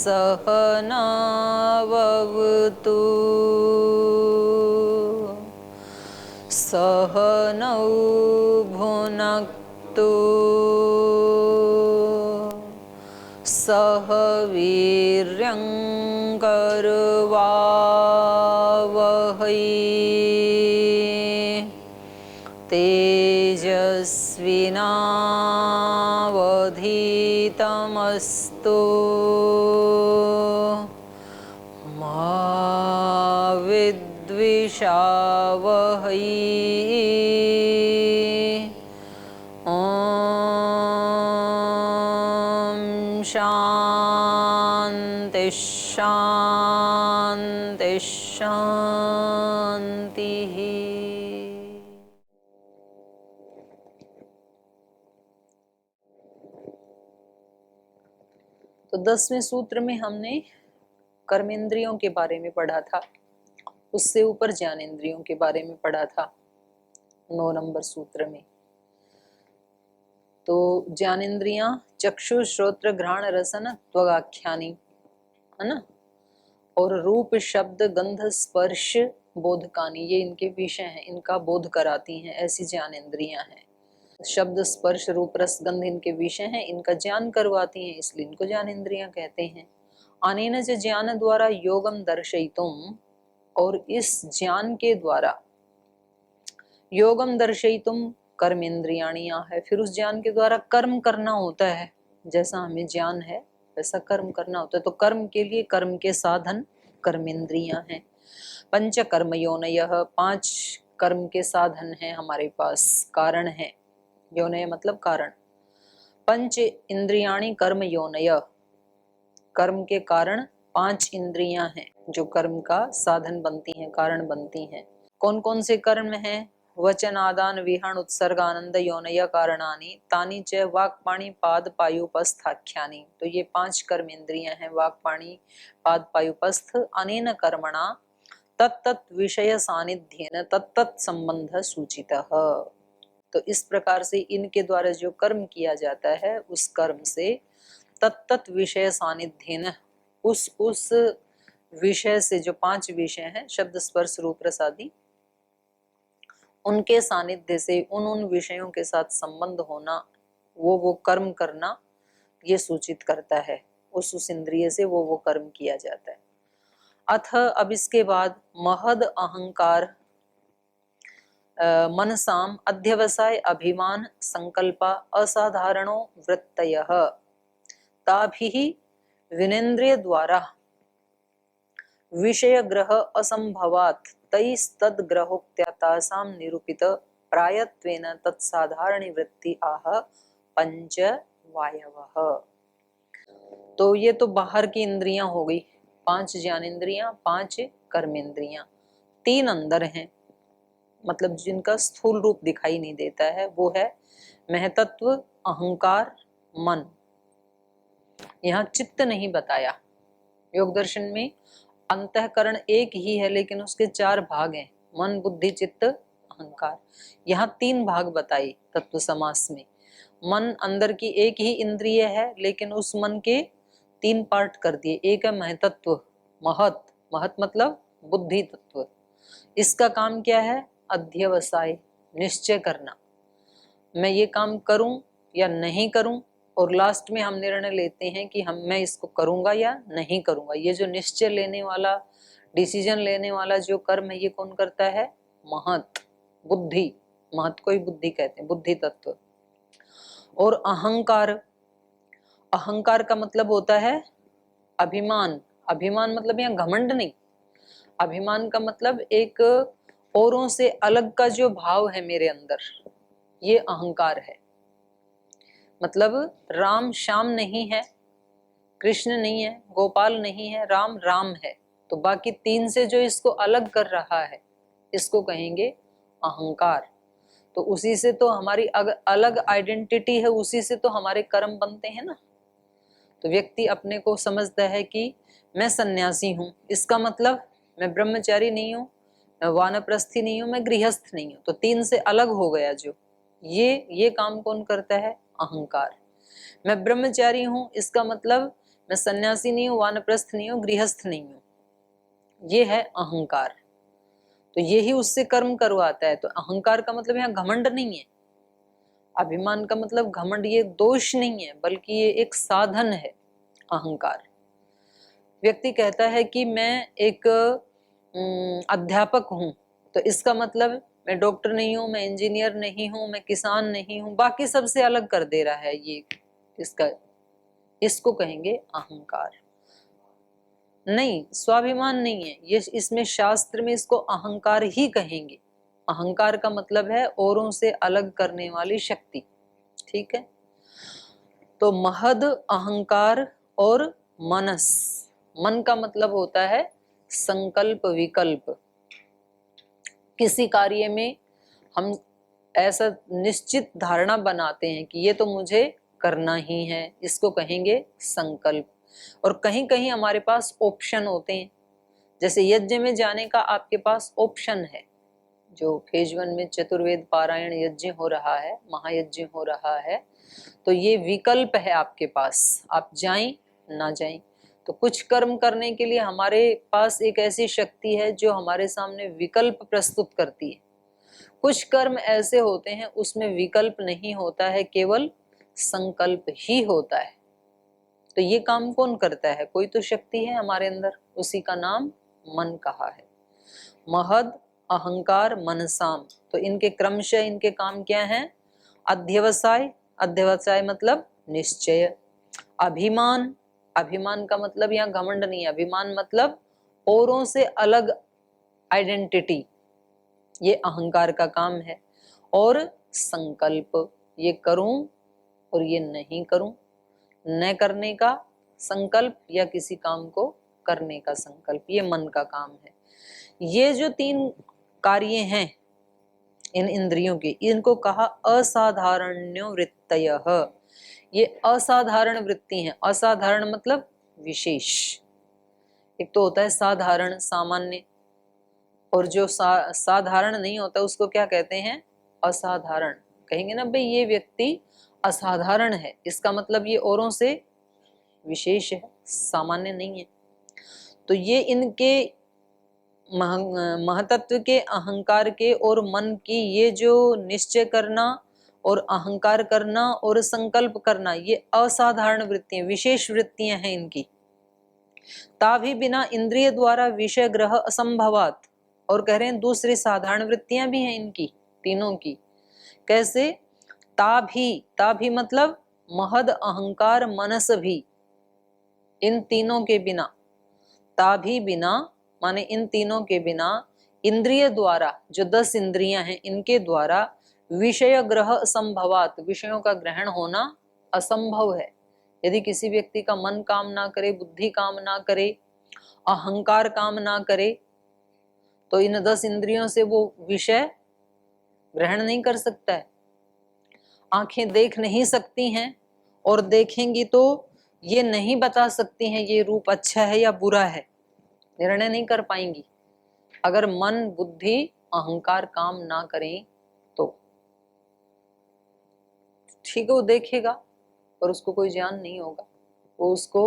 सहनावतु सहनौ भुनक्तु सह वीर्यं करवावहै तेजस्विनावधीतमस्तु मा विद्विषावहै। शांति शांति शांति। तो 10वें सूत्र में हमने कर्मेंद्रियों के बारे में पढ़ा था, उससे ऊपर ज्ञानेंद्रियों के बारे में पढ़ा था 9 नंबर सूत्र में। तो ज्ञानेंद्रियां चक्षु श्रोत्र घ्राण रसन त्वगाख्यानी है ना, और रूप शब्द गंध स्पर्श बोधकानी, ये इनके विषय हैं, इनका बोध कराती हैं, ऐसी ज्ञानेंद्रियां हैं। शब्द स्पर्श रूप रस गंध इनके विषय हैं, इनका ज्ञान करवाती हैं, इसलिए इनको ज्ञानेंद्रियां कहते हैं। अनेन च ज्ञान द्वारा योगम दर्शयितुम, और इस ज्ञान के द्वारा योगम दर्शयितुम कर्मेंद्रियाणि है, फिर उस ज्ञान के द्वारा कर्म करना होता है। जैसा हमें ज्ञान है वैसा कर्म करना होता है, तो कर्म के लिए कर्म के साधन कर्मेंद्रियां हैं। पंच कर्म योनयः, 5 कर्म के साधन हैं हमारे पास, कारण है। योनय मतलब कारण। पंच इंद्रियाणि कर्म योनय, कर्म के कारण 5 इंद्रियां हैं जो कर्म का साधन बनती हैं, कारण बनती हैं। कौन कौन से कर्म हैं? वचन आदान विहरण उत्सर्ग आनंद योनय कारणानि तानि च वाक्पाणि पाद पायुपस्थाख्यानि। तो ये 5 कर्म इंद्रियां हैं, वाक्पाणि पाद पायुपस्थ। अनेन कर्मणा तत्तत् विषय सानिध्येन तत्तत् संबंध सूचितः। तो इस प्रकार से इनके द्वारा जो कर्म किया जाता है, उस कर्म से तत्तत् विषय सानिध्येन, उस विषय से, जो 5 विषय हैं शब्द स्पर्श रूप रस आदि, उनके सानिध्य से, उन विषयों के साथ संबंध होना, वो कर्म करना, ये सूचित करता है। उस इंद्रिय से वो कर्म किया जाता है। अथ, अब इसके बाद महद अहंकार मनसाम अध्यवसाय अभिमान संकल्पा असाधारणो वृत्तयः ताभिः विनेन्द्रिय द्वारा विषय ग्रह असंभवात् तैस्तद्ग्रहोक्त्या तासां निरूपित प्रायत्वेन तत्साधारणी वृत्ति आह पंच वायवः। तो ये तो बाहर की इंद्रियां हो गई, 5 ज्ञानेंद्रियां, 5 कर्मेंद्रियां। 3 अंदर हैं, मतलब जिनका स्थूल रूप दिखाई नहीं देता है, वो है महतत्व, अहंकार, मन। यहाँ चित्त नहीं बताया। योग दर्शन में अंतःकरण एक ही है, लेकिन उसके 4 भाग हैं, मन बुद्धि चित्त अहंकार। यहाँ 3 भाग बताई तत्व समास में। मन अंदर की एक ही इंद्रिय है, लेकिन उस मन के 3 पार्ट कर दिए। एक है महतत्व, महत, महत मतलब बुद्धि तत्व। इसका काम क्या है? अध्यवसाय, निश्चय करना, मैं ये काम करूं या नहीं करूं, और लास्ट में हम निर्णय लेते हैं कि मैं इसको करूंगा या नहीं करूंगा। ये जो निश्चय लेने वाला, डिसीजन लेने वाला जो कर्म है, ये कौन करता है? महत, बुद्धि। महत को ही बुद्धि कहते हैं, बुद्धि तत्व। और अहंकार, अहंकार का मतलब होता है अभिमान। अभिमान मतलब यहाँ घमंड नहीं, अभिमान का मतलब एक औरों से अलग का जो भाव है मेरे अंदर, ये अहंकार है। मतलब राम श्याम नहीं है, कृष्ण नहीं है, गोपाल नहीं है, राम राम है, तो बाकी 3 से जो इसको अलग कर रहा है, इसको कहेंगे अहंकार। तो उसी से तो हमारी अलग आइडेंटिटी है, उसी से तो हमारे कर्म बनते हैं ना। तो व्यक्ति अपने को समझता है कि मैं सन्यासी हूं, इसका मतलब मैं ब्रह्मचारी नहीं हूं, मैं वानप्रस्थी नहीं हूं, मैं गृहस्थ नहीं हूं। तो 3 से अलग हो गया जो, ये काम कौन करता है? अहंकार। मैं ब्रह्मचारी हूं, इसका मतलब मैं सन्यासी नहीं हूँ, वानप्रस्थ नहीं हूँ, गृहस्थ नहीं हूँ, ये है अहंकार। तो यही उससे कर्म करवाता है। तो अहंकार का मतलब यहाँ घमंड नहीं है, अभिमान का मतलब घमंड ये दोष नहीं है, बल्कि ये एक साधन है। अहंकार, व्यक्ति कहता है कि मैं एक अध्यापक हूं, तो इसका मतलब मैं डॉक्टर नहीं हूं, मैं इंजीनियर नहीं हूं, मैं किसान नहीं हूं, बाकी सबसे अलग कर दे रहा है ये इसका, इसको कहेंगे अहंकार। नहीं, स्वाभिमान नहीं है ये, इसमें शास्त्र में इसको अहंकार ही कहेंगे। अहंकार का मतलब है औरों से अलग करने वाली शक्ति। ठीक है, तो महद, अहंकार और मनस, मन का मतलब होता है संकल्प विकल्प। किसी कार्य में हम ऐसा निश्चित धारणा बनाते हैं कि ये तो मुझे करना ही है, इसको कहेंगे संकल्प। और कहीं कहीं हमारे पास ऑप्शन होते हैं, जैसे यज्ञ में जाने का आपके पास ऑप्शन है। जो फेज 1 में चतुर्वेद पारायण यज्ञ हो रहा है, महायज्ञ हो रहा है, तो ये विकल्प है आपके पास, आप जाएं ना जाएं। तो कुछ कर्म करने के लिए हमारे पास एक ऐसी शक्ति है जो हमारे सामने विकल्प प्रस्तुत करती है। कुछ कर्म ऐसे होते हैं उसमें विकल्प नहीं होता है, केवल संकल्प ही होता है। तो ये काम कौन करता है? कोई तो शक्ति है हमारे अंदर, उसी का नाम मन कहा है। महद, अहंकार, मनसाम, तो इनके क्रमशः इनके काम क्या हैं? अध्यवसाय, अध्यवसाय मतलब निश्चय। अभिमान, अभिमान का मतलब यहाँ घमंड नहीं है, अभिमान मतलब औरों से अलग आइडेंटिटी, ये अहंकार का काम है। और संकल्प, ये करूं और ये नहीं करूं, न करने का संकल्प या किसी काम को करने का संकल्प, ये मन का काम है। ये जो 3 कार्य हैं इन इंद्रियों के, इनको कहा असाधारण्यो वृत्तयः। ये असाधारण वृत्ति हैं। असाधारण मतलब विशेष। एक तो होता है साधारण, सामान्य, और जो साधारण नहीं होता उसको क्या कहते हैं? असाधारण। कहेंगे ना भाई ये व्यक्ति असाधारण है, इसका मतलब ये औरों से विशेष है, सामान्य नहीं है। तो ये इनके महतत्व के, अहंकार के और मन की, ये जो निश्चय करना और अहंकार करना और संकल्प करना, ये असाधारण वृत्तियां, विशेष वृत्तियां हैं इनकी। ताभी बिना इंद्रिय द्वारा विषय ग्रह असंभवात, और कह रहे हैं दूसरी साधारण वृत्तियां भी हैं इनकी, तीनों की। कैसे? ताभी, ताभी मतलब महद, अहंकार, मनस भी, इन तीनों के बिना, ताभी बिना माने इन तीनों के बिना, इंद्रिय द्वारा, जो 10 इंद्रियां हैं इनके द्वारा, विषय ग्रह असंभवात, विषयों का ग्रहण होना असंभव है। यदि किसी व्यक्ति का मन काम ना करे, बुद्धि काम ना करे, अहंकार काम ना करे, तो इन 10 इंद्रियों से वो विषय ग्रहण नहीं कर सकता है। आंखें देख नहीं सकती हैं, और देखेंगी तो ये नहीं बता सकती हैं ये रूप अच्छा है या बुरा है, निर्णय नहीं कर पाएंगी अगर मन, बुद्धि, अहंकार काम ना करें तो। ठीक है, वो देखेगा पर उसको कोई ज्ञान नहीं होगा, वो उसको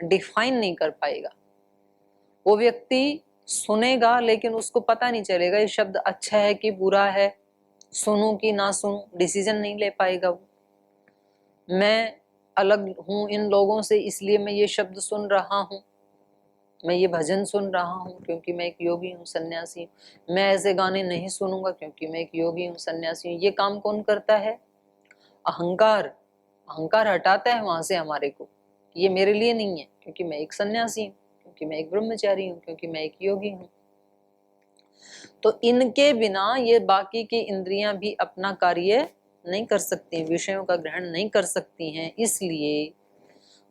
डिफाइन नहीं कर पाएगा। वो व्यक्ति सुनेगा लेकिन उसको पता नहीं चलेगा ये शब्द अच्छा है कि बुरा है, सुनूं कि ना सुनूं, डिसीजन नहीं ले पाएगा वो। मैं अलग हूं इन लोगों से इसलिए मैं ये शब्द सुन रहा हूं, मैं ये भजन सुन रहा हूँ क्योंकि मैं एक योगी हूँ, सन्यासी हूँ, मैं ऐसे गाने नहीं सुनूंगा क्योंकि मैं एक योगी हूँ, सन्यासी हूँ। ये काम कौन करता है? अहंकार। अहंकार हटाता है वहां से हमारे को, ये मेरे लिए नहीं है क्योंकि मैं एक सन्यासी हूँ, क्योंकि मैं एक ब्रह्मचारी हूँ, क्योंकि मैं एक योगी हूँ। तो इनके बिना ये बाकी की इंद्रियां भी अपना कार्य नहीं कर सकती, विषयों का ग्रहण नहीं कर सकती हैं। इसलिए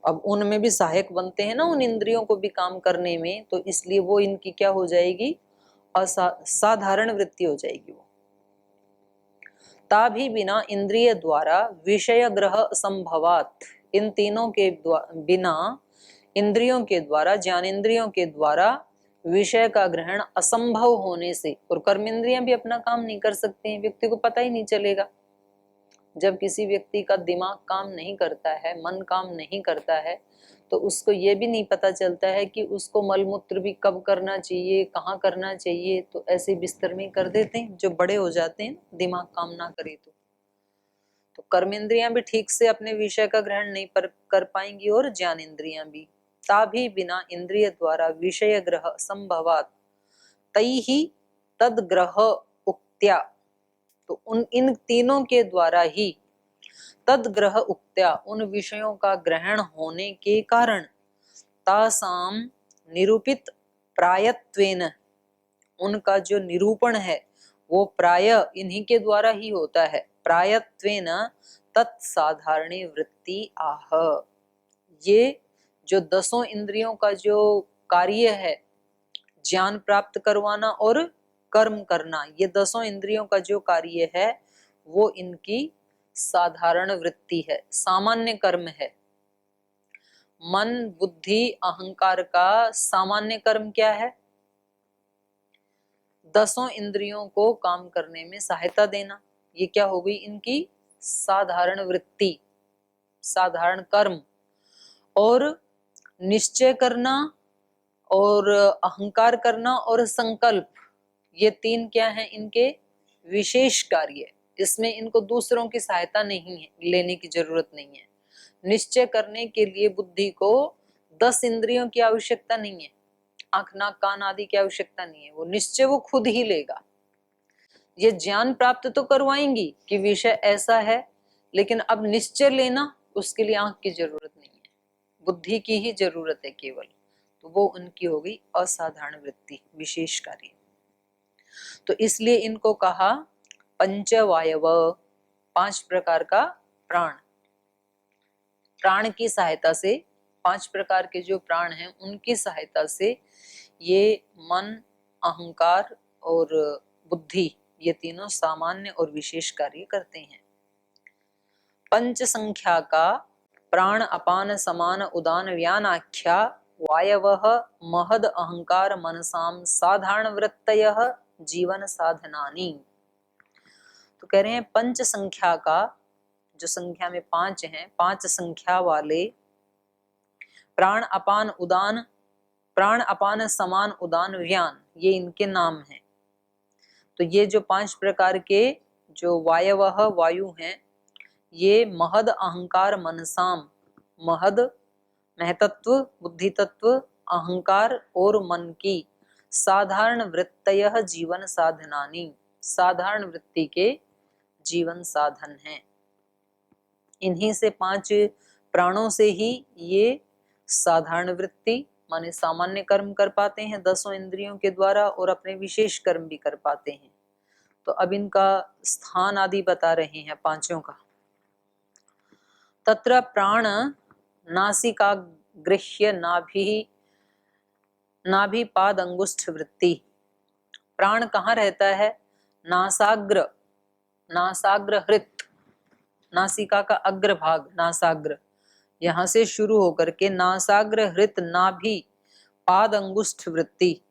अब उनमें भी सहायक बनते हैं ना उन इंद्रियों को भी काम करने में, तो इसलिए वो इनकी क्या हो जाएगी? असाधारण वृत्ति हो जाएगी वो। ताभी बिना इंद्रिय द्वारा विषय ग्रह संभवात, इन तीनों के बिना इंद्रियों के द्वारा, ज्ञानेन्द्रियों के द्वारा विषय का ग्रहण असंभव होने से, और कर्म इंद्रियां भी अपना काम नहीं कर सकते हैं, व्यक्ति को पता ही नहीं चलेगा। जब किसी व्यक्ति का दिमाग काम नहीं करता है, मन काम नहीं करता है, तो उसको ये भी नहीं पता चलता है कि उसको मलमूत्र भी कब करना चाहिए, कहाँ करना चाहिए, तो ऐसे बिस्तर में कर देते हैं जो बड़े हो जाते हैं, दिमाग काम ना करे तो कर्मेंद्रियां भी ठीक से अपने विषय का ग्रहण नहीं कर पाएंगी और ज्ञानेंद्रियां भी। ताभी बिना इंद्रिय द्वारा विषय ग्रह संभवात तैहि तद ग्रह उक्त्या, तो उन इन तीनों के द्वारा ही तद ग्रह उक्त्या, उन विषयों का ग्रहण होने के कारण तासाम निरूपित प्रायत्वेन, उनका जो निरूपण है वो प्राय इन्हीं के द्वारा ही होता है। प्रायत्वेन तत्साधारणी वृत्ति आह, ये जो दसों इंद्रियों का जो कार्य है, ज्ञान प्राप्त करवाना और कर्म करना, ये दसों इंद्रियों का जो कार्य है वो इनकी साधारण वृत्ति है, सामान्य कर्म है। मन बुद्धि अहंकार का सामान्य कर्म क्या है? दसों इंद्रियों को काम करने में सहायता देना। ये क्या हो गई? इनकी साधारण वृत्ति, साधारण कर्म। और निश्चय करना और अहंकार करना और संकल्प, ये तीन क्या है? इनके विशेष कार्य। इसमें इनको दूसरों की सहायता नहीं है, लेने की जरूरत नहीं है। निश्चय करने के लिए बुद्धि को 10 इंद्रियों की आवश्यकता नहीं है, आंख नाक कान आदि की आवश्यकता नहीं है, वो निश्चय वो खुद ही लेगा। ये ज्ञान प्राप्त तो करवाएंगी कि विषय ऐसा है, लेकिन अब निश्चय लेना उसके लिए आंख की जरूरत नहीं है, बुद्धि की ही जरूरत है केवल। तो वो उनकी हो गई असाधारण वृत्ति, विशेष कार्य। तो इसलिए इनको कहा पंचवायव, 5 प्रकार का प्राण। प्राण की सहायता से, 5 प्रकार के जो प्राण हैं उनकी सहायता से ये मन अहंकार और बुद्धि, ये तीनों सामान्य और विशेष कार्य करते हैं। पंच संख्या का प्राण अपान समान उदान व्यानाख्या वायवः महद अहंकार मनसाम साधारण वृत्तयः जीवन साधनानि। तो कह रहे हैं पंच संख्या का, जो संख्या में 5 हैं, 5 संख्या वाले प्राण अपान उदान, प्राण अपान समान उदान व्यान, ये इनके नाम हैं। तो ये जो 5 प्रकार के जो वायवः वायु हैं, ये महद अहंकार मनसाम, महद महतत्व बुद्धि तत्व अहंकार और मन की साधारण वृत्तयः जीवन साधनानि, साधारण वृत्ति के जीवन साधन हैं। इन्हीं से 5 प्राणों से ही ये साधारण वृत्ति माने सामान्य कर्म कर पाते हैं दसों इंद्रियों के द्वारा, और अपने विशेष कर्म भी कर पाते हैं। तो अब इनका स्थान आदि बता रहे हैं पांचों का। तत्र प्राण नासिका गृह्य नाभि पाद अंगुष्ठ वृत्ति। प्राण कहाँ रहता है? नासाग्र, नासाग्र हृत, नासिका का अग्र भाग नासाग्र, यहां से शुरू होकर के नासाग्र हृत नाभि पाद अंगुष्ठ वृत्ति,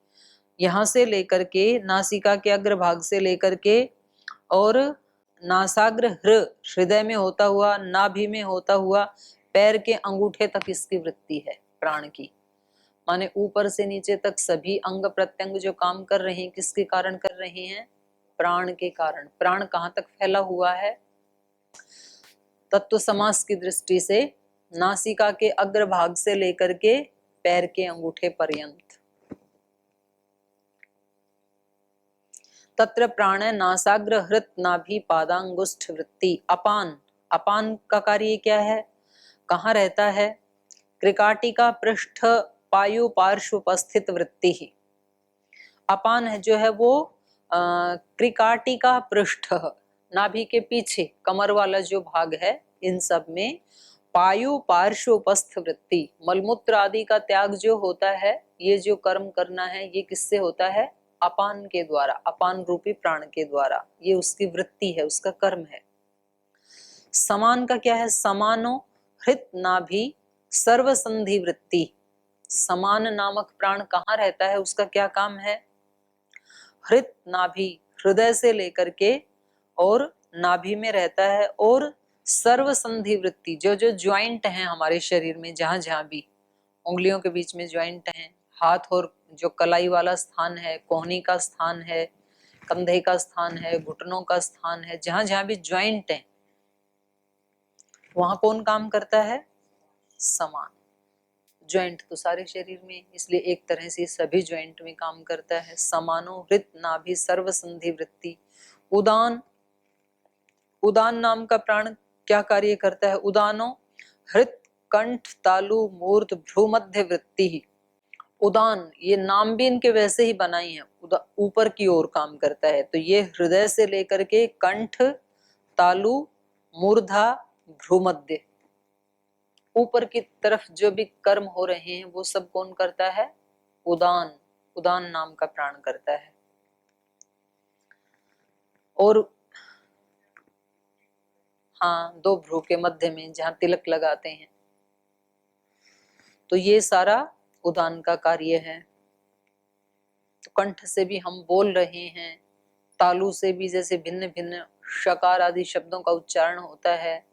यहां से लेकर के नासिका के अग्र भाग से लेकर के और नासाग्र हृदय में होता हुआ, नाभि में होता हुआ पैर के अंगूठे तक इसकी वृत्ति है प्राण की। माने ऊपर से नीचे तक सभी अंग प्रत्यंग जो काम कर रहे हैं, किसके कारण कर रहे हैं? प्राण के कारण। प्राण कहाँ तक फैला हुआ है? तत्व समास की दृष्टि से नासिका के अग्र भाग से लेकर के पैर के अंगूठे पर्यंत। तत्र प्राण नासाग्र हृत नाभि पादांगुष्ठ वृत्ति। अपान, अपान का कार्य क्या है? कहाँ रहता है? कृकाटिका पृष्ठ पायु पार्श्व उपस्थित वृत्ति ही। अपान है जो है वो कृकाटिका पृष्ठ, नाभि के पीछे कमर वाला जो भाग है, इन सब में पायु पार्श्व उपस्थ वृत्ति, मलमूत्र आदि का त्याग जो होता है, ये जो कर्म करना है, ये किससे होता है? अपान के द्वारा, अपान रूपी प्राण के द्वारा। ये उसकी वृत्ति है, उसका कर्म है। समान का क्या है? समानो हृत नाभि सर्वसंधि वृत्ति। समान नामक प्राण कहाँ रहता है? उसका क्या काम है? हृत नाभि, हृदय से लेकर के और नाभि में रहता है, और सर्वसंधि वृत्ति, जो जो ज्वाइंट हैं हमारे शरीर में, जहां जहां भी उंगलियों के बीच में ज्वाइंट हैं, हाथ और जो कलाई वाला स्थान है, कोहनी का स्थान है, कंधे का स्थान है, घुटनों का स्थान है, जहां जहां भी ज्वाइंट है वहां कौन काम करता है? समान। ज्वाइंट तो सारे शरीर में, इसलिए एक तरह से सभी ज्वाइंट में काम करता है। समानो हृत नाभि सर्व संधि वृत्ति। उदान, उदान नाम का प्राण क्या कार्य करता है? उदानो हृत कंठ तालु मूर्ध भ्रूमध्य वृत्ति ही। उदान, ये नाम भी इनके वैसे ही बनाई है, ऊपर की ओर काम करता है। तो ये हृदय से लेकर के कंठ, तालु, मूर्धा, भ्रूमध्य, ऊपर की तरफ जो भी कर्म हो रहे हैं वो सब कौन करता है? उदान। उदान नाम का प्राण करता है। और हाँ, दो भ्रू के मध्य में जहां तिलक लगाते हैं, तो ये सारा उदान का कार्य है। तो कंठ से भी हम बोल रहे हैं, तालु से भी जैसे भिन्न भिन्न शकार आदि शब्दों का उच्चारण होता है,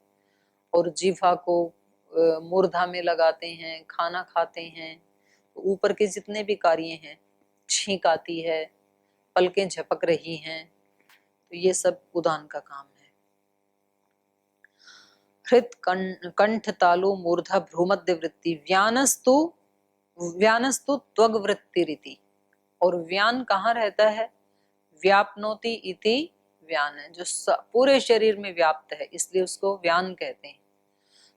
और जीवा को मूर्धा में लगाते हैं, खाना खाते हैं। तो ऊपर के जितने भी कार्य हैं, छींक आती है, पलकें झपक रही हैं, तो ये सब उदान का काम है। हृत कंठ तालु मूर्धा भ्रूमध्य वृत्ति। व्यानस्तु, व्यानस्तु त्वग वृत्ति रीति। और व्यान कहाँ रहता है? व्यापनोति इति व्यान है, जो पूरे शरीर में व्याप्त है, इसलिए उसको व्यान कहते हैं।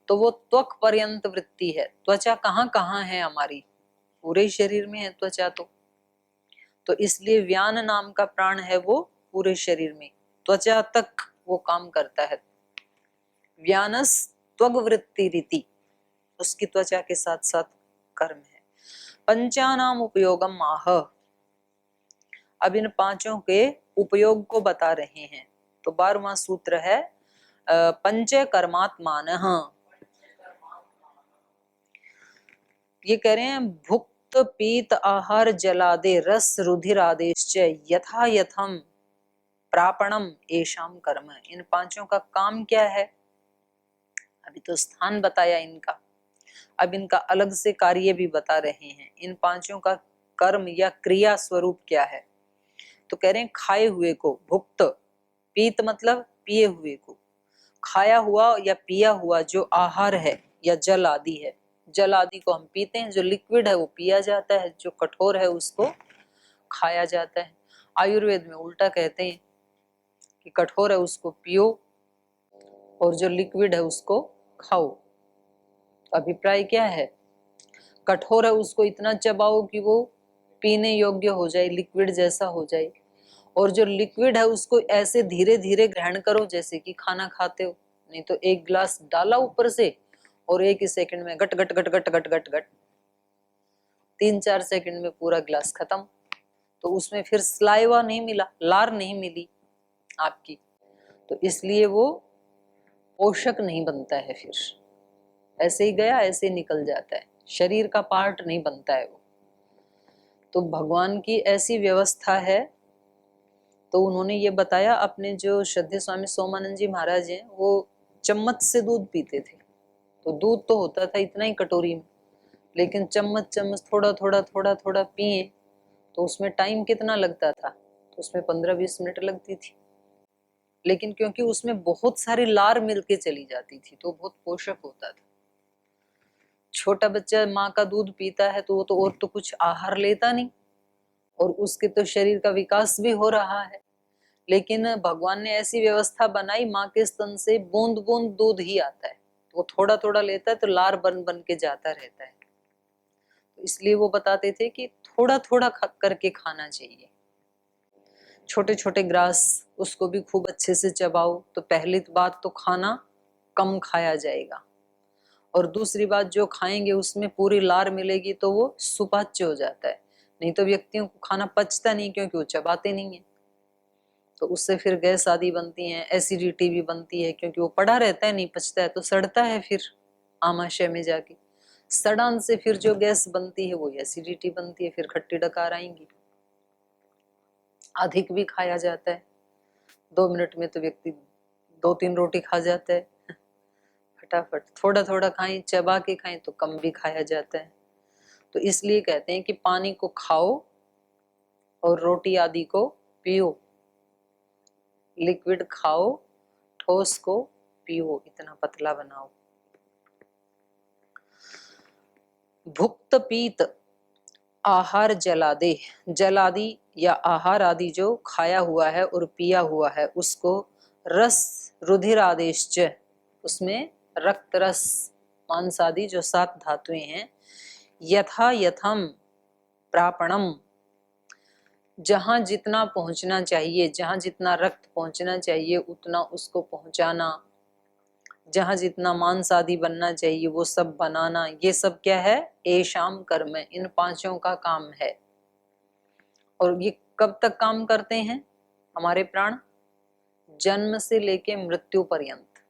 तो वो त्वक पर्यंत वृत्ति है। त्वचा कहाँ कहाँ है हमारी? पूरे शरीर में है त्वचा। तो इसलिए व्यान नाम का प्राण है वो पूरे शरीर में, त्वचा तक वो काम करता है। व्यानस त्वग वृत्ति रीति, उसकी त्वचा के साथ साथ कर्म है। पंचानाम उपयोगम आह। अब इन पांचों के उपयोग को बता रहे हैं। तो 12वां सूत्र है पंच कर्मात्मान। ये कह रहे हैं भुक्त पीत आहार जलादे रस रुधिर आदेश यथा यथम प्रापणम एशाम कर्म। इन पांचों का काम क्या है? अभी तो स्थान बताया इनका, अब इनका अलग से कार्य भी बता रहे हैं। इन पांचों का कर्म या क्रिया स्वरूप क्या है? तो कह रहे हैं खाए हुए को भुक्त, पीत मतलब पिए हुए को, खाया हुआ या पिया हुआ जो आहार है या जल आदि है। जल आदि को हम पीते हैं, जो लिक्विड है वो पिया जाता है, जो कठोर है उसको खाया जाता है। आयुर्वेद में उल्टा कहते हैं कि कठोर है उसको पियो और जो लिक्विड है उसको खाओ। अभिप्राय क्या है? कठोर है उसको इतना चबाओ कि वो पीने योग्य हो जाए, लिक्विड जैसा हो जाए, और जो लिक्विड है उसको ऐसे धीरे धीरे ग्रहण करो जैसे कि खाना खाते हो। नहीं तो एक गिलास डाला ऊपर से और एक ही सेकंड में गट गट गट गट गट गट गट, 3-4 सेकंड में पूरा गिलास खत्म। तो उसमें फिर स्लाइवा नहीं मिला, लार नहीं मिली आपकी, तो इसलिए वो पोषक नहीं बनता है। फिर ऐसे ही गया ऐसे ही निकल जाता है, शरीर का पार्ट नहीं बनता है वो। तो भगवान की ऐसी व्यवस्था है। तो उन्होंने ये बताया, अपने जो श्रद्धेय स्वामी सोमानंद जी महाराज हैं वो चम्मच से दूध पीते थे। तो दूध तो होता था इतना ही कटोरी में, लेकिन चम्मच चम्मच थोड़ा थोड़ा थोड़ा थोड़ा पिए, तो उसमें टाइम कितना लगता था? तो उसमें 15-20 मिनट लगती थी, लेकिन क्योंकि उसमें बहुत सारी लार मिलके चली जाती थी तो बहुत पोषक होता था। छोटा बच्चा माँ का दूध पीता है तो वो तो और तो कुछ आहार लेता नहीं, और उसके तो शरीर का विकास भी हो रहा है। लेकिन भगवान ने ऐसी व्यवस्था बनाई, माँ के स्तन से बूंद बूंद दूध ही आता है, तो वो थोड़ा थोड़ा लेता है तो लार बन बन के जाता रहता है। तो इसलिए वो बताते थे कि थोड़ा थोड़ा करके खाना चाहिए। छोटे छोटे ग्रास, उसको भी खूब अच्छे से चबाओ। तो पहली बात तो खाना कम खाया जाएगा, और दूसरी बात जो खाएंगे उसमें पूरी लार मिलेगी तो वो सुपाच्य हो जाता है। नहीं तो व्यक्तियों को खाना पचता नहीं, क्योंकि वो चबाते नहीं है। तो उससे फिर गैस आदि बनती है, एसिडिटी भी बनती है, क्योंकि वो पड़ा रहता है, नहीं पचता है तो सड़ता है फिर आमाशय में जाके। सड़न से फिर जो गैस बनती है वो एसिडिटी बनती है, फिर खट्टी डकार आएंगी। अधिक भी खाया जाता है, 2 मिनट में तो व्यक्ति 2-3 रोटी खा जाता है फटाफट। थोड़ा थोड़ा खाएं, चबा के खाएं तो कम भी खाया जाता है। तो इसलिए कहते हैं कि पानी को खाओ और रोटी आदि को पियो, लिक्विड खाओ, ठोस को पियो, इतना पतला बनाओ। भुक्त पीत आहार जलादे, जलादि या आहार आदि जो खाया हुआ है और पिया हुआ है उसको रस रुधिर आदेश, उसमें रक्त रस मांस आदि जो 7 धातुएं हैं, यथा यथम प्रापणम, जहां जितना पहुंचना चाहिए, जहां जितना रक्त पहुंचना चाहिए उतना उसको पहुंचाना, जहां जितना मांस आदि बनना चाहिए वो सब बनाना, ये सब क्या है? एशाम कर्म, इन 5 का काम है। और ये कब तक काम करते हैं हमारे प्राण? जन्म से लेके मृत्यु पर्यंत।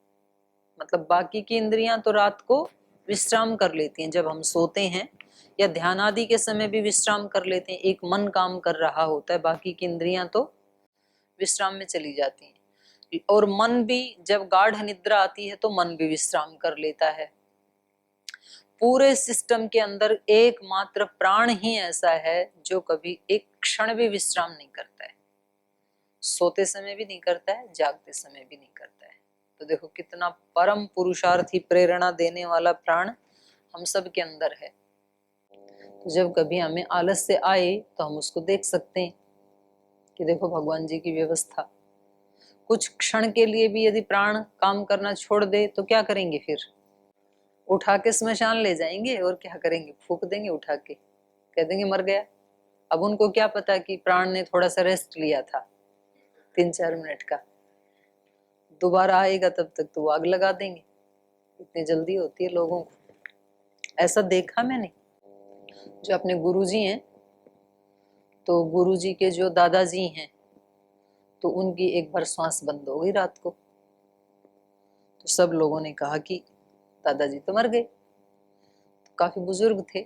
मतलब बाकी की इंद्रियां तो रात को विश्राम कर लेती हैं, जब हम सोते हैं या ध्यान आदि के समय भी विश्राम कर लेते हैं, एक मन काम कर रहा होता है, बाकी की इंद्रियां तो विश्राम में चली जाती हैं। और मन भी जब गाढ़ निद्रा आती है तो मन भी विश्राम कर लेता है। पूरे सिस्टम के अंदर एकमात्र प्राण ही ऐसा है जो कभी एक क्षण भी विश्राम नहीं करता है, सोते समय भी नहीं करता है, जागते समय भी नहीं करता है। तो देखो कितना परम पुरुषार्थी प्रेरणा देने वाला प्राण हम सब के अंदर है। तो जब कभी हमें आलस से आए तो हम उसको देख सकते हैं कि देखो भगवान जी की व्यवस्था। कुछ क्षण के लिए भी यदि प्राण काम करना छोड़ दे तो क्या करेंगे? फिर उठा के स्मशान ले जाएंगे और क्या करेंगे? फूक देंगे उठा के, कह देंगे मर गया। अब उनको क्या पता कि प्राण ने थोड़ा सा रेस्ट लिया था 3-4 मिनट का, दोबारा आएगा तब तक तो वो आग लगा देंगे। इतनी जल्दी होती है लोगों को। ऐसा देखा मैंने। जो अपने गुरुजी हैं, तो गुरुजी के जो दादाजी हैं, तो उनकी एक बार सांस बंद हो गई रात को। तो सब लोगों ने कहा कि दादाजी तो मर गए। तो काफी बुजुर्ग थे,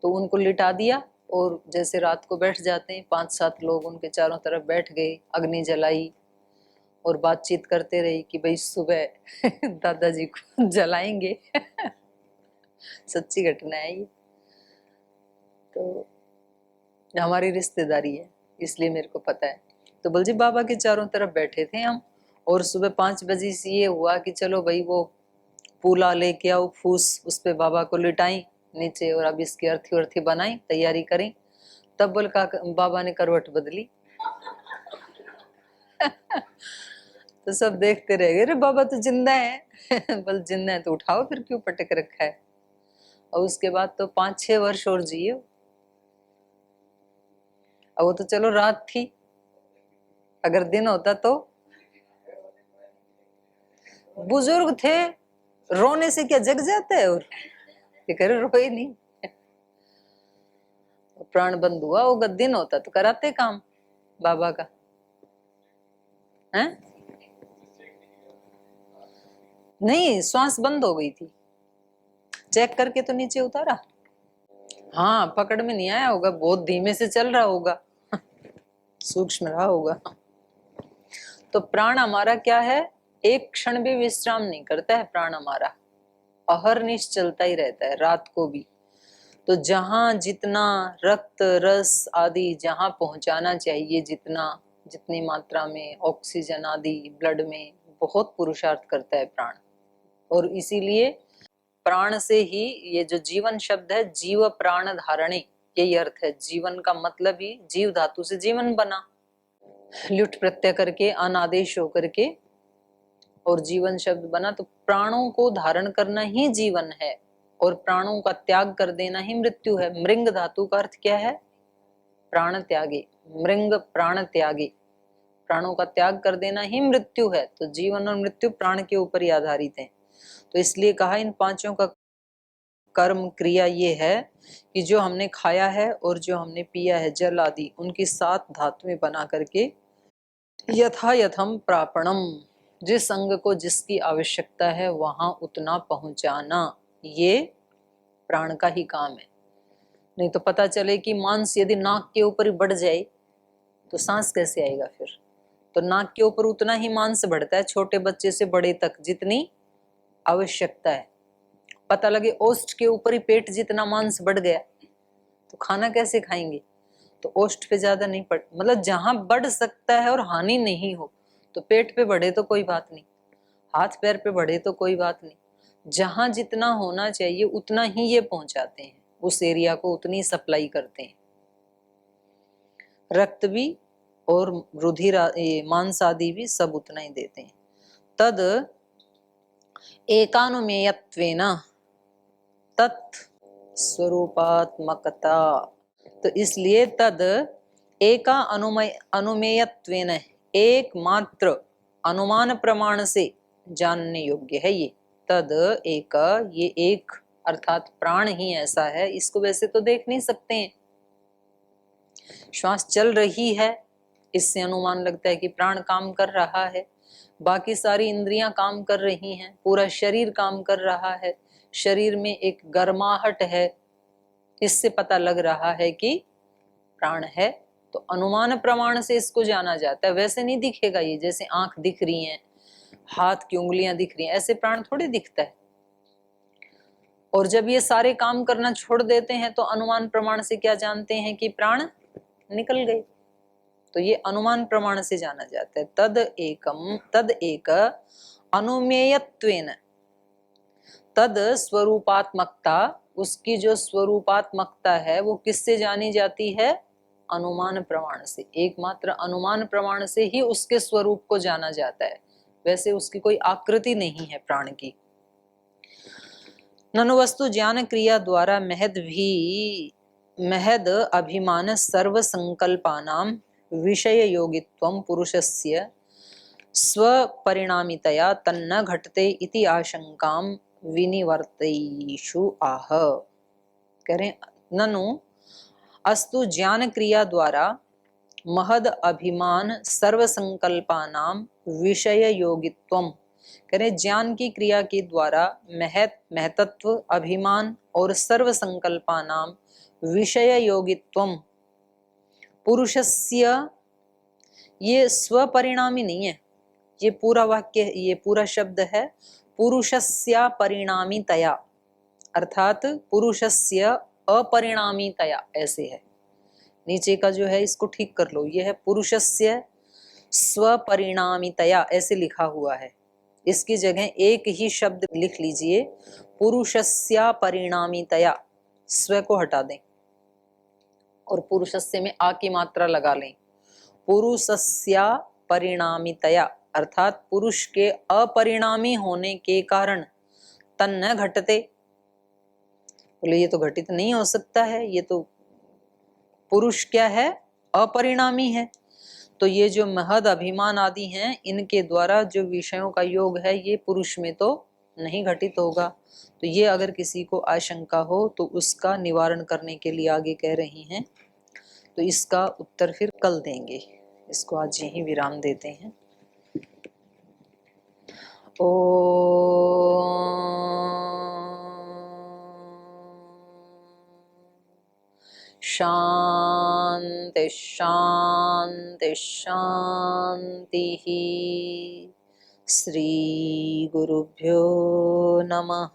तो उनको लिटा दिया और जैसे रात को बैठ जाते हैं 5-7 लोग उनके चारों तरफ बैठ गए, अग्नि जलाई और बातचीत करते रहे कि भाई सुबह दादाजी को जलाएंगे। सच्ची घटना है ये। तो हमारी रिश्तेदारी है इसलिए मेरे को पता है। तो बलजी बाबा के चारों तरफ बैठे थे हम, और सुबह 5 बजे से ये हुआ कि चलो भाई वो पूला लेके आओ, फूस उस पे बाबा को लिटाई नीचे, और अब इसकी अर्थी वर्थी बनाई, तैयारी करी। तब बोल का बाबा ने करवट बदली। तो सब देखते रह गए, अरे बाबा तो जिंदा है। बोल जिंदा है तो उठाओ, फिर क्यों पटक रखा है। और उसके बाद तो 5-6 वर्ष और जिए। अब वो तो चलो रात थी, अगर दिन होता तो। बुजुर्ग थे, रोने से क्या जग जाता है? और ये करे रोए नहीं। प्राण बंद हुआ होगा, दिन होता तो कराते काम बाबा का है? नहीं, श्वास बंद हो गई थी, चेक करके तो नीचे उतारा। हाँ, पकड़ में नहीं आया होगा, बहुत धीमे से चल रहा होगा, सूक्ष्म रहा होगा। तो प्राण हमारा क्या है? एक क्षण भी विश्राम नहीं करता है प्राण हमारा, अहरनिश चलता ही रहता है, रात को भी। तो जहां जितना रक्त रस आदि जहां पहुंचाना चाहिए, जितना जितनी मात्रा में ऑक्सीजन आदि ब्लड में, बहुत पुरुषार्थ करता है प्राण। और इसीलिए प्राण से ही ये जो जीवन शब्द है, जीव प्राण धारणे, यही अर्थ है। जीवन का मतलब ही जीव धातु से जीवन बना, ल्युट प्रत्यय करके अनादेश होकर के और जीवन शब्द बना। तो प्राणों को धारण करना ही जीवन है और प्राणों का त्याग कर देना ही मृत्यु है। मृंग धातु का अर्थ क्या है? प्राण त्यागे, मृंग प्राण त्यागे, प्राणों का त्याग कर देना ही मृत्यु है। तो जीवन और मृत्यु प्राण के ऊपर ही आधारित है। तो इसलिए कहा इन 5 का कर्म क्रिया ये है कि जो हमने खाया है और जो हमने पिया है, जल आदि, उनकी 7 धातुएं बना करके यथा यथम प्रापणम, जिस अंग को जिसकी आवश्यकता है वहां उतना पहुंचाना, ये प्राण का ही काम है। नहीं तो पता चले कि मांस यदि नाक के ऊपर ही बढ़ जाए तो सांस कैसे आएगा फिर? तो नाक के ऊपर उतना ही मांस बढ़ता है, छोटे बच्चे से बड़े तक जितनी आवश्यकता है। पता लगे ओष्ठ के ऊपर ही पेट जितना मांस बढ़ गया तो खाना कैसे खाएंगे? तो ओष्ठ पे ज्यादा नहीं पड़, मतलब जहां बढ़ सकता है और हानि नहीं हो, तो पेट पे बढ़े तो कोई बात नहीं, हाथ पैर पे बढ़े तो कोई बात नहीं, जहां जितना होना चाहिए उतना ही ये पहुंचाते हैं, उस एरिया को उतनी सप्लाई करते हैं। रक्त भी और रुधिर मांस आदि भी सब उतना ही देते हैं। तद एकानुमेयत्वेन तत् स्वरूपात्मकता, तो इसलिए तद एका अनुमेयत्वेन, एकमात्र अनुमान प्रमाण से जानने योग्य है ये। तद एक, ये एक अर्थात प्राण ही ऐसा है, इसको वैसे तो देख नहीं सकते हैं, श्वास चल रही है इससे अनुमान लगता है कि प्राण काम कर रहा है, बाकी सारी इंद्रियां काम कर रही हैं, पूरा शरीर काम कर रहा है, शरीर में एक गर्माहट है, इससे पता लग रहा है कि प्राण है, तो अनुमान प्रमाण से इसको जाना जाता है। वैसे नहीं दिखेगा ये, जैसे आंख दिख रही है, हाथ की उंगलियां दिख रही हैं, ऐसे प्राण थोड़ी दिखता है। और जब ये सारे काम करना छोड़ देते हैं तो अनुमान प्रमाण से क्या जानते हैं कि प्राण निकल गए, तो ये अनुमान प्रमाण से जाना जाता है। तद एक अनुमेयत्वेन, तद स्वरूपात्मकता, उसकी जो स्वरूपात्मकता है वो किससे जानी जाती है? अनुमान प्रमाण से, एकमात्र अनुमान प्रमाण से ही उसके स्वरूप को जाना जाता है, वैसे उसकी कोई आकृति नहीं है प्राण की। ननु वस्तु ज्ञान क्रिया द्वारा महद अभिमान सर्व संकल्पानां विषय योगित्वं पुरुषस्य स्वपरिणामितया तन्न घटते इति आशंकां विनिवर्तयिषु आह। कह रहे ननु अस्तु ज्ञान क्रिया द्वारा महद अभिमान सर्व संकल्पानां विषय योगित्वम, कह रहे ज्ञान की क्रिया के द्वारा महतत्व, अभिमान और सर्व संकल्पानां विषय योगित्वम पुरुषस्य, ये स्वपरिणामी नहीं है, ये पूरा वाक्य, ये पूरा शब्द है पुरुषस्य परिणामितया, अर्थात पुरुषस्य अपरिणामितया, ऐसे है। नीचे का जो है इसको ठीक कर लो, ये है पुरुषस्य स्वपरिणामितया, ऐसे लिखा हुआ है, इसकी जगह एक ही शब्द लिख लीजिए पुरुषस्य परिणामितया, स्व को हटा दें और पुरुषस्य में आ की मात्रा लगा लें, पुरुषस्य परिणामितया, अर्थात पुरुष के अपरिणामी होने के कारण तन्न घटते, बोले ये तो घटित नहीं हो सकता है, ये तो पुरुष क्या है? अपरिणामी है, तो ये जो महद अभिमान आदि हैं इनके द्वारा जो विषयों का योग है ये पुरुष में तो नहीं घटित होगा। तो ये अगर किसी को आशंका हो तो उसका निवारण करने के लिए आगे कह रही हैं, तो इसका उत्तर फिर कल देंगे, इसको आज यहीं विराम देते हैं। शांति शांति शांति। श्री गुरुभ्यो नमः।